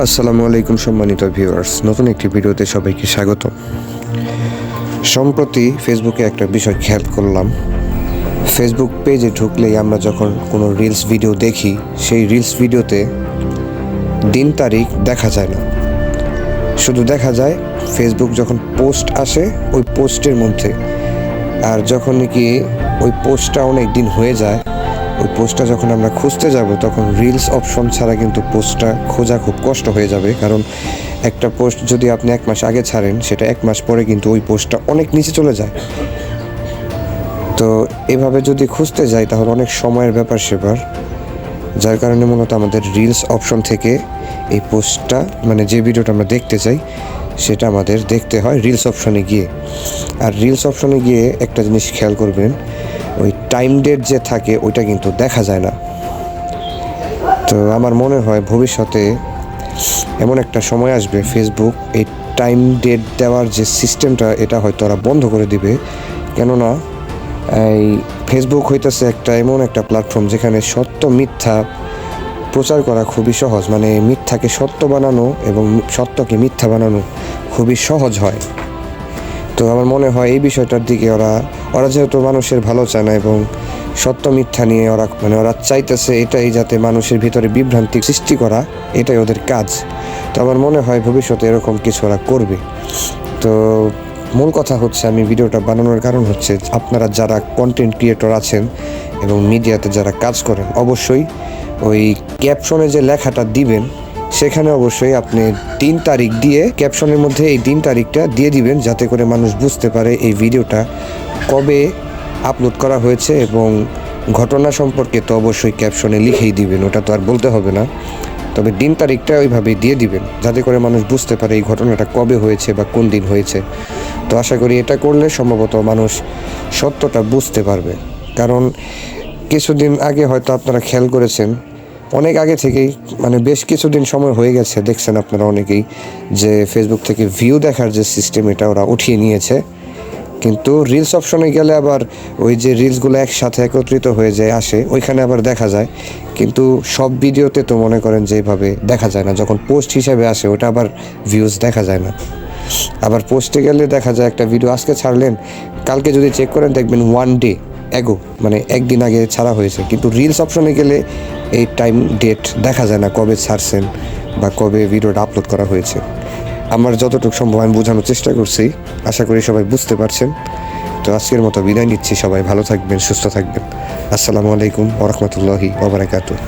আসসালামু আলাইকুম সম্মানিত ভিউয়ার্স, নতুন একটি ভিডিওতে সবাইকে স্বাগত। সম্প্রতি ফেসবুকে একটা বিষয় খেয়াল করলাম। ফেসবুক পেজে ঢুকলেই আমরা যখন কোনো রিলস ভিডিও দেখি, সেই রিলস ভিডিওতে দিন তারিখ দেখা যায় না, শুধু দেখা যায় ফেসবুক যখন পোস্ট আসে ওই পোস্টের মধ্যে। আর যখন নাকি ওই পোস্টটা অনেক দিন হয়ে যায়, ওই পোস্টটা যখন আমরা খুঁজতে যাব তখন রিলস অপশন ছাড়া কিন্তু পোস্টটা খোঁজা খুব কষ্ট হয়ে যাবে। কারণ একটা পোস্ট যদি আপনি 1 মাস আগে ছাড়েন, সেটা 1 মাস পরে কিন্তু ওই পোস্টটা অনেক নিচে চলে যায়। তো এভাবে যদি খুঁজতে যাই তাহলে অনেক সময়ের ব্যাপার সেবার, যার কারণে মূলত আমাদের রিলস অপশন থেকে এই পোস্টটা মানে যে ভিডিওটা আমরা দেখতে চাই সেটা আমাদের দেখতে হয় রিলস অপশনে গিয়ে। আর রিলস অপশনে গিয়ে একটা জিনিস খেয়াল করবেন, ওই টাইম ডেট যে থাকে ওইটা কিন্তু দেখা যায় না। তো আমার মনে হয় ভবিষ্যতে এমন একটা সময় আসবে ফেসবুক এই টাইম ডেট দেওয়ার যে সিস্টেমটা এটা হয়তো ওরা বন্ধ করে দিবে। কেননা এই ফেসবুক হইতেছে এমন একটা প্ল্যাটফর্ম যেখানে সত্য মিথ্যা প্রচার করা খুবই সহজ, মানে মিথ্যাকে সত্য বানানো এবং সত্যকে মিথ্যা বানানো খুবই সহজ হয়। তো আমার মনে হয় এই বিষয়টার দিকে ওরা যেহেতু মানুষের ভালো চায় না এবং সত্য মিথ্যা নিয়ে ওরা চাইতেছে এটাই, যাতে মানুষের ভিতরে বিভ্রান্তি সৃষ্টি করা, এটাই ওদের কাজ। তো আমার মনে হয় ভবিষ্যতে এরকম কিছু ওরা করবে। তো মূল কথা হচ্ছে, আমি ভিডিওটা বানানোর কারণ হচ্ছে আপনারা যারা কন্টেন্ট ক্রিয়েটর আছেন এবং মিডিয়াতে যারা কাজ করেন, অবশ্যই ওই ক্যাপশনে যে লেখাটা দিবেন সেখানে অবশ্যই আপনি দিন তারিখ দিয়ে ক্যাপশনের মধ্যে এই দিন তারিখটা দিয়ে দিবেন, যাতে করে মানুষ বুঝতে পারে এই ভিডিওটা কবে আপলোড করা হয়েছে। এবং ঘটনা সম্পর্কে তো অবশ্যই ক্যাপশনে লিখেই দিবেন, ওটা তো আর বলতে হবে না। তবে দিন তারিখটা ওইভাবেই দিয়ে দিবেন, যাতে করে মানুষ বুঝতে পারে এই ঘটনাটা কবে হয়েছে বা কোন দিন হয়েছে। তো আশা করি এটা করলে সম্ভবত মানুষ সত্যটা বুঝতে পারবে। কারণ কিছুদিন আগে হয়তো আপনারা খেয়াল করেছেন, অনেক আগে থেকেই মানে বেশ কিছুদিন সময় হয়ে গেছে, দেখছেন আপনারা অনেকেই যে ফেসবুক থেকে ভিউ দেখার যে সিস্টেম এটা ওরা উঠিয়ে নিয়েছে। কিন্তু রিলস অপশনে গেলে আবার ওই যে রিলসগুলো একসাথে একত্রিত হয়ে যায় আসে, ওইখানে আবার দেখা যায়। কিন্তু সব ভিডিওতে তো মনে করেন যে এইভাবে দেখা যায় না, যখন পোস্ট হিসাবে আসে ওটা আবার ভিউজ দেখা যায় না। আবার পোস্টে গেলে দেখা যায় একটা ভিডিও আজকে ছাড়লেন, কালকে যদি চেক করেন দেখবেন 1 ডে এগো, মানে একদিন আগে ছাড়া হয়েছে। কিন্তু রিলস অপশনে গেলে এই টাইম ডেট দেখা যায় না, কবে ছাড়ছেন বা কবে ভিডিওটা আপলোড করা হয়েছে। আমার যতটুকু সম্ভব আমি বোঝানোর চেষ্টা করছি, আশা করি সবাই বুঝতে পারছেন। তো আজকের মতো বিদায় নিচ্ছি, সবাই ভালো থাকবেন, সুস্থ থাকবেন। আসসালামু আলাইকুম ওয়া রাহমাতুল্লাহি ওয়া বারাকাতুহু।